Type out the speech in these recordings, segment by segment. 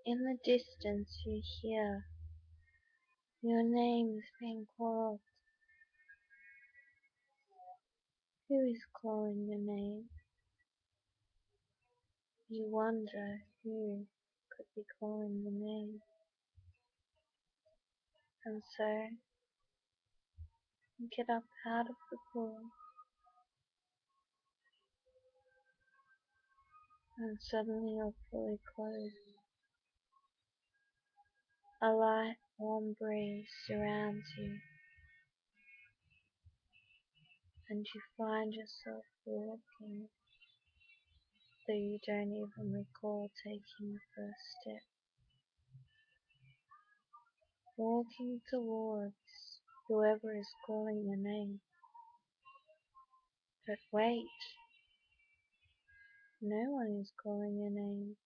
In the distance you hear your name is being called. Who is calling your name? You wonder who could be calling your name. And so you get up out of the pool and suddenly you're fully clothed. A light, warm breeze surrounds you and you find yourself walking, though you don't even recall taking the first step. Walking towards whoever is calling your name. But wait, no one is calling your name.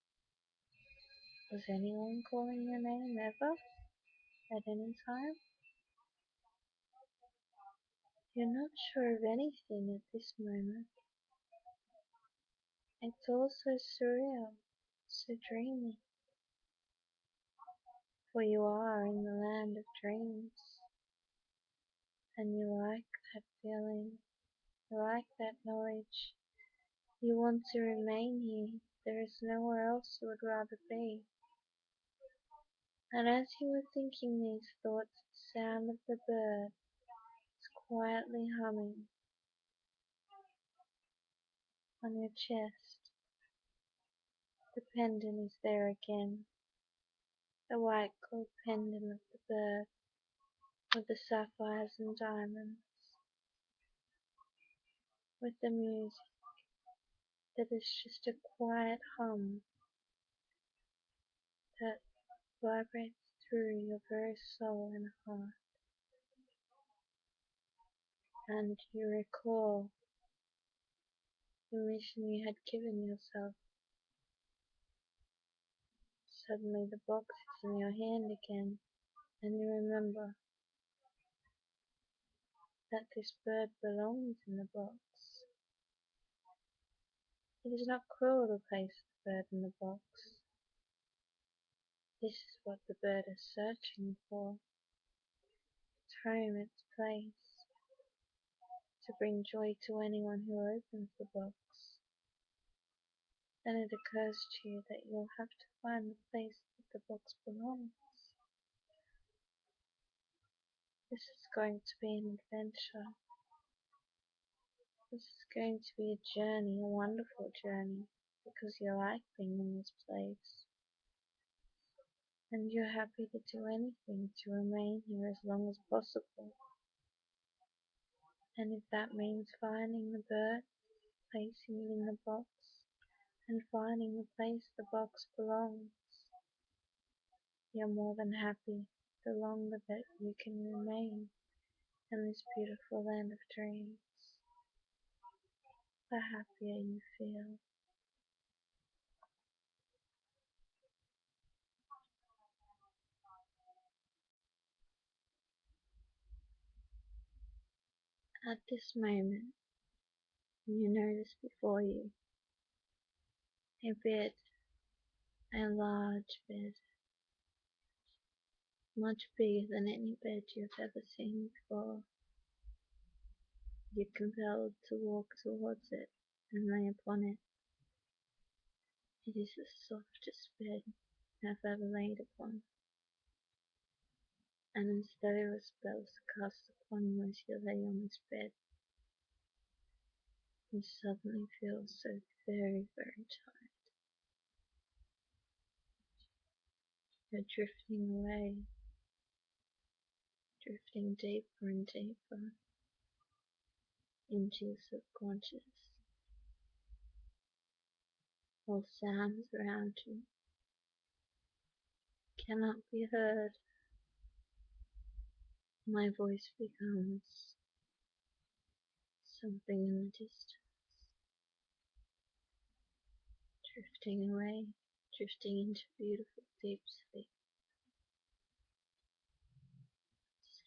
Was anyone calling your name ever? At any time? You're not sure of anything at this moment. It's all so surreal, so dreamy. For you are in the land of dreams. And you like that feeling. You like that knowledge. You want to remain here. There is nowhere else you would rather be. And as you were thinking these thoughts, the sound of the bird is quietly humming on your chest. The pendant is there again, the white gold pendant of the bird with the sapphires and diamonds, with the music that is just a quiet hum that vibrates through your very soul and heart. And you recall the mission you had given yourself. Suddenly the box is in your hand again, and you remember that this bird belongs in the box. It is not cruel to place the bird in the box. This is what the bird is searching for. Its home, its place, to bring joy to anyone who opens the box. Then it occurs to you that you'll have to find the place that the box belongs. This is going to be an adventure. This is going to be a journey, a wonderful journey, because you like being in this place. And you're happy to do anything to remain here as long as possible. And if that means finding the bird, placing it in the box, and finding the place the box belongs, you're more than happy the longer that you can remain in this beautiful land of dreams. The happier you feel. At this moment, you notice before you a bed, a large bed, much bigger than any bed you've ever seen before. You're compelled to walk towards it and lay upon it. It is the softest bed I've ever laid upon, and instead of a spell cast upon you as you lay on this bed, you suddenly feel so very, very tired. You're drifting away, drifting deeper and deeper into your subconscious. All sounds around you cannot be heard. My voice becomes something in the distance, drifting away, drifting into beautiful deep sleep.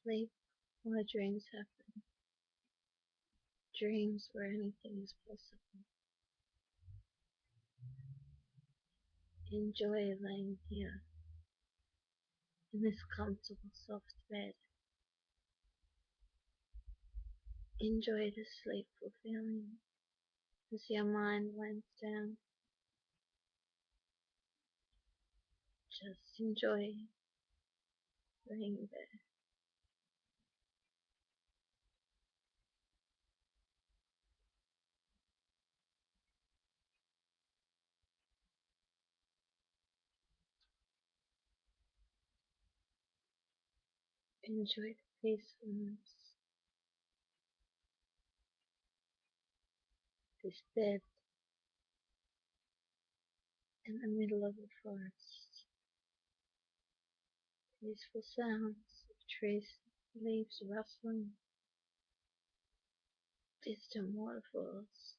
Sleep where dreams happen, dreams where anything is possible. Enjoy laying here in this comfortable soft bed. Enjoy the sleepful feeling as your mind winds down. Just enjoy laying there. Enjoy the peacefulness. This bed in the middle of the forest. Peaceful sounds of trees, leaves rustling, distant waterfalls.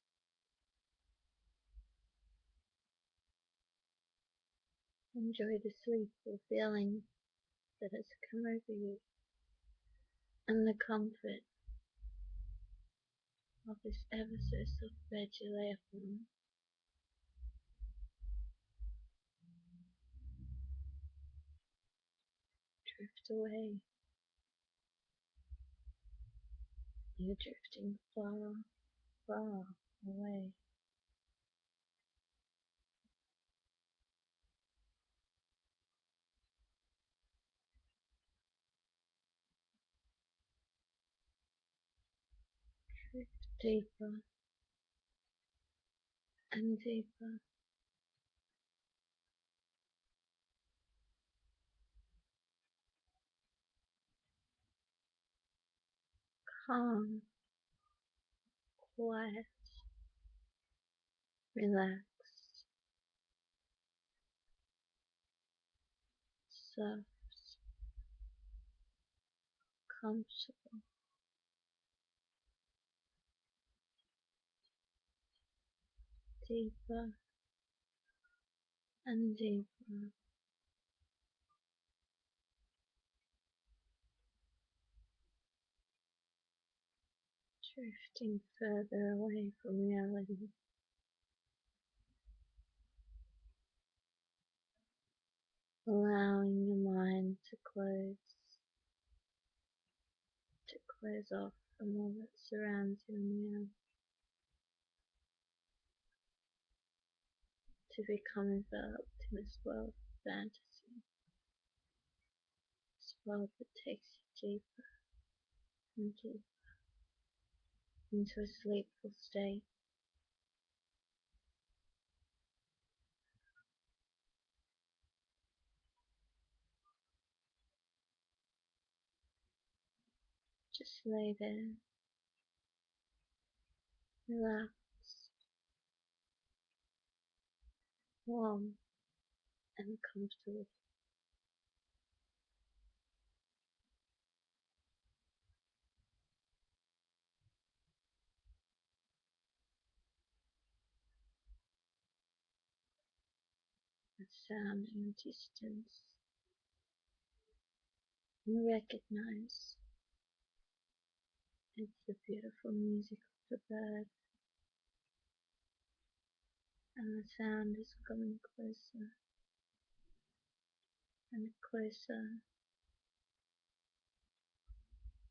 Enjoy the sleepful feeling that has come over you and the comfort of this ever so soft bed you lay upon. Drift away. You're drifting far, far away. Drift deeper and deeper. Calm, quiet, relaxed, soft, comfortable, deeper and deeper. Drifting further away from reality, allowing your mind to close off from all that surrounds you now, to become enveloped in this world of fantasy, this world that takes you deeper and deeper into a sleepful state. Just lay there, relaxed, warm and comfortable. A sound in the distance. You recognize it's the beautiful music of the bird, and the sound is coming closer and closer.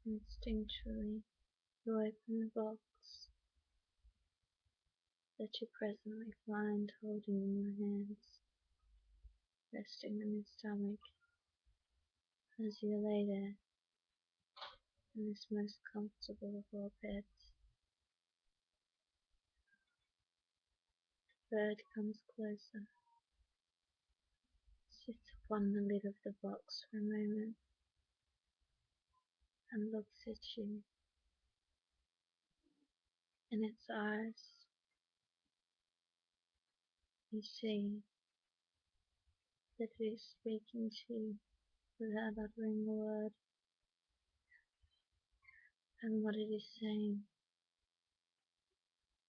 Instinctually, you open the box that you presently find holding in your hands, resting on your stomach as you lay there in this most comfortable of all beds. The bird comes closer, sits upon the lid of the box for a moment, and looks at you. In its eyes, you see that it is speaking to you without uttering a word, and what it is saying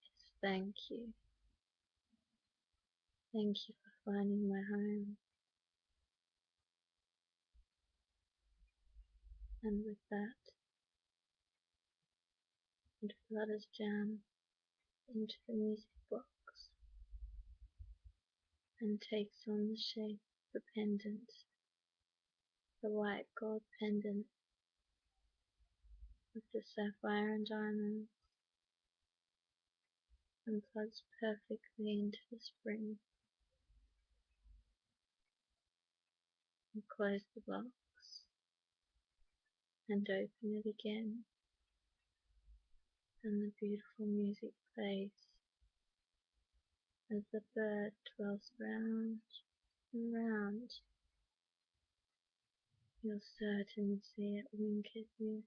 is thank you. Thank you for finding my home. And with that, it flutters down into the music box and takes on the shape of a pendant, the white gold pendant with the sapphire and diamonds, and plugs perfectly into the spring. You close the box and open it again, and the beautiful music plays as the bird twirls round and round. You'll certainly see it wink at you.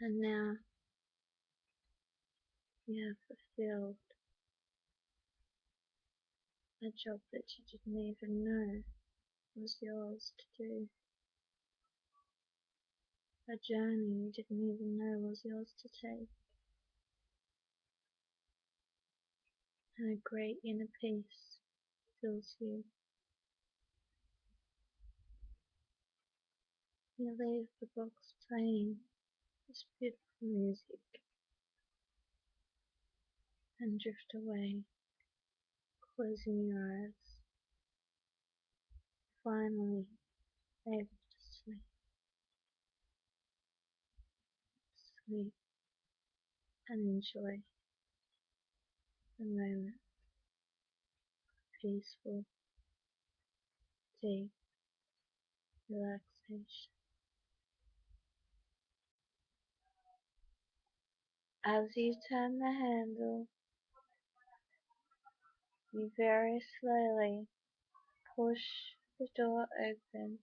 And now you have fulfilled a job that you didn't even know was yours to do, a journey you didn't even know was yours to take, and a great inner peace fills you. You leave the box playing this beautiful music and drift away, closing your eyes, finally able to sleep and enjoy the moment of peaceful, deep relaxation. As you turn the handle, you very slowly push the door open.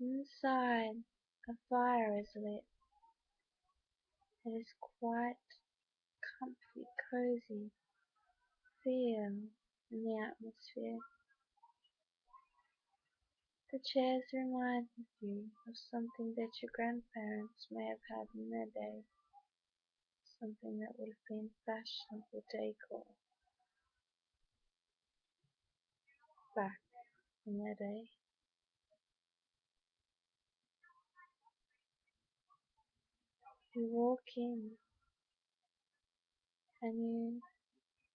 Inside, a fire is lit. It is quite comfy, cozy feel in the atmosphere. The chairs remind you of something that your grandparents may have had in their day, something that would have been fashionable decor back in their day. You walk in and you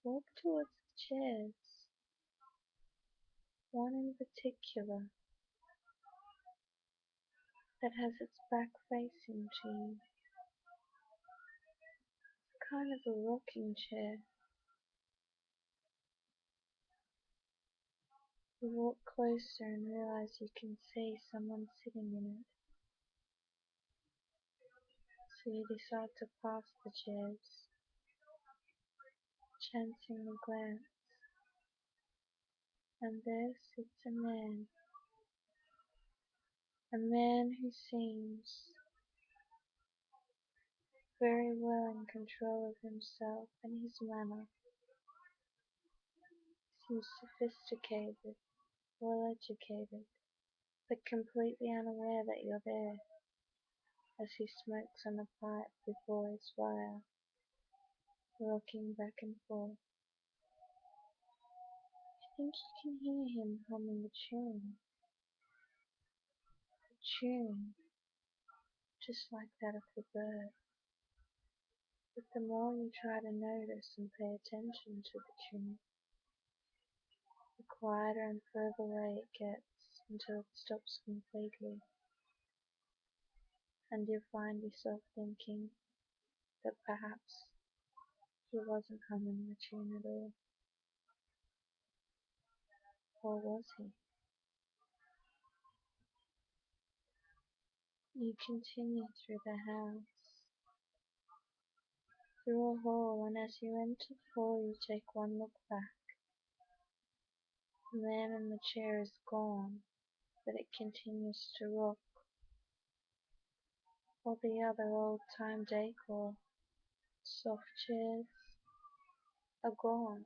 walk towards the chairs, one in particular that has its back facing to you. It's kind of a rocking chair. You walk closer and realize you can see someone sitting in it. So you decide to pass the chairs, chancing a glance, and there sits a man who seems very well in control of himself and his manner. Seems sophisticated, well educated, but completely unaware that you're there, as he smokes on a pipe before his fire, rocking back and forth. I think you can hear him humming a tune just like that of the bird. But the more you try to notice and pay attention to the tune, the quieter and further away it gets until it stops completely, and you find yourself thinking that perhaps he wasn't humming the tune at all. Or was he? You continue through the house, through a hall, and as you enter the hall you take one look back. The man in the chair is gone, but it continues to rock. All the other old-time decor, soft chairs, are gone.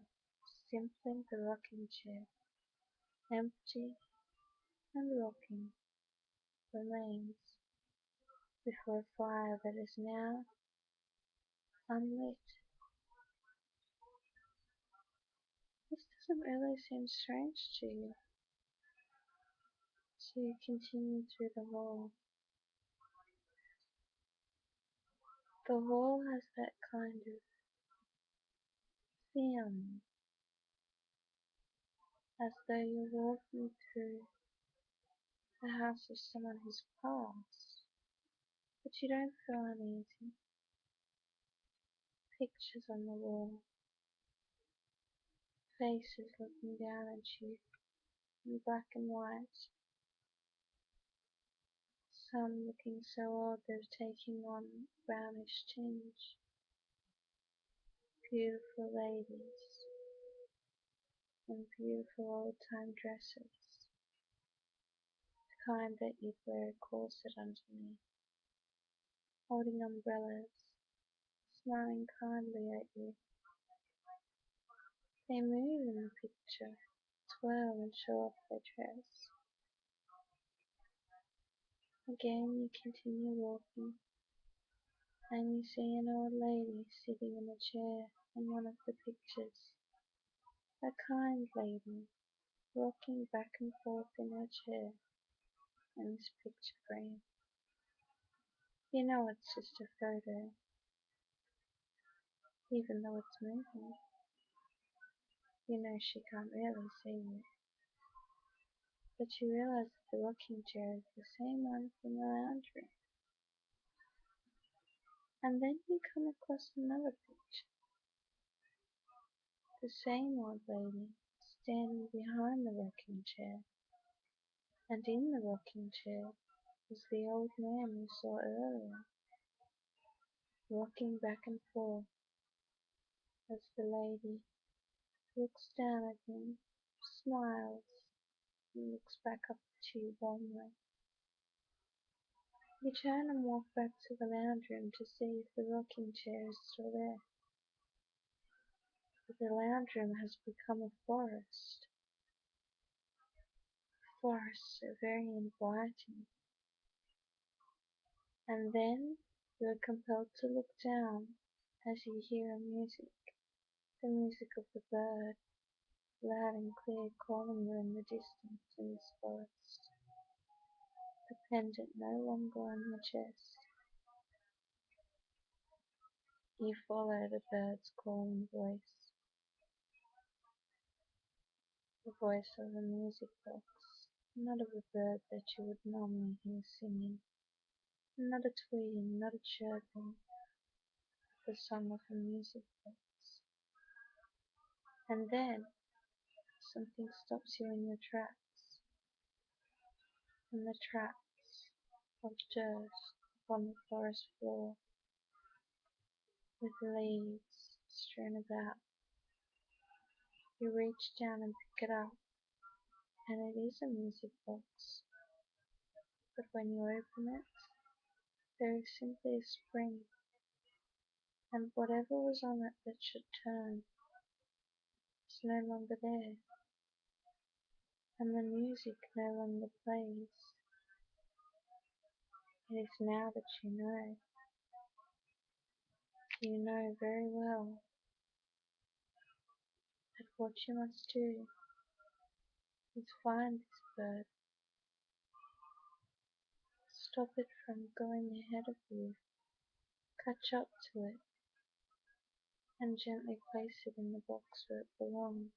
Simply the rocking chair, empty and rocking, remains before a fire that is now unlit. This doesn't really seem strange to you, so you continue through the hall. The hall has that kind of feeling, as though you're walking through the house of someone who's passed, but you don't feel uneasy. Pictures on the wall, faces looking down at you in black and white, some looking so old they're taking on brownish tinge. Beautiful ladies in beautiful old-time dresses, the kind that you'd wear a corset underneath, holding umbrellas, smiling kindly at you. They move in the picture, twirl and show off their dress. Again you continue walking, and you see an old lady sitting in a chair in one of the pictures. A kind lady, rocking back and forth in her chair in this picture frame. You know it's just a photo, even though it's moving. You know she can't really see you, but you realize that the rocking chair is the same one from the lounge room. And then you come across another picture, the same old lady standing behind the rocking chair, and in the rocking chair is the old man you saw earlier, rocking back and forth as the lady looks down at him, smiles, and looks back up at you warmly. You turn and walk back to the lounge room to see if the rocking chair is still there. But the lounge room has become a forest. Forests are very inviting. And then you are compelled to look down as you hear music, the music of the bird, loud and clear, calling you in the distance in this forest. The pendant no longer on your chest. You follow the bird's calling voice, the voice of a music box, not of a bird that you would normally hear singing, not a tweeting, not a chirping, the song of a music box. And then something stops you in your tracks, and the tracks of dirt upon the forest floor, with leaves strewn about. You reach down and pick it up, and it is a music box, but when you open it, there is simply a spring, and whatever was on it that should turn is no longer there, and the music no longer plays. It is now that you know very well that what you must do is find this bird, stop it from going ahead of you, catch up to it, and gently place it in the box where it belongs.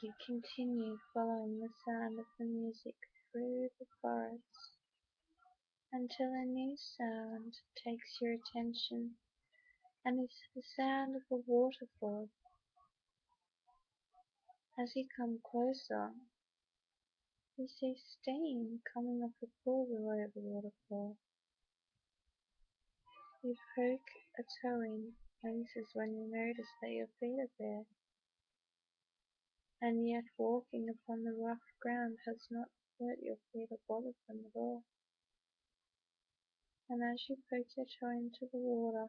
You continue following the sound of the music through the forest until a new sound takes your attention, and it's the sound of a waterfall. As you come closer, you see steam coming off a pool below the waterfall. You poke a toe in, and this is when you notice that your feet are bare, and yet walking upon the rough ground has not hurt your feet or bothered them at all. And as you poke your toe into the water,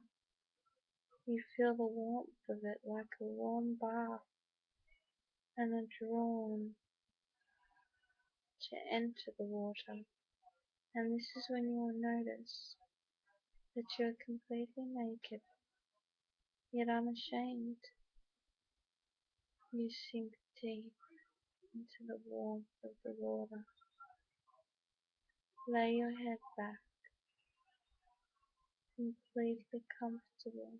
you feel the warmth of it like a warm bath, and are drawn to enter the water. And this is when you will notice that you are completely naked, yet unashamed. You sink deep into the warmth of the water, Lay your head back, completely comfortable.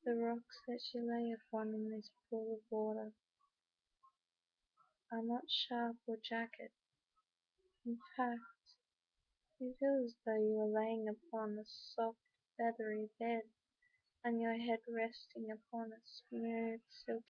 The rocks that you lay upon in this pool of water are not sharp or jagged. In fact, you feel as though you are laying upon a soft, feathery bed and your head resting upon a smooth, silky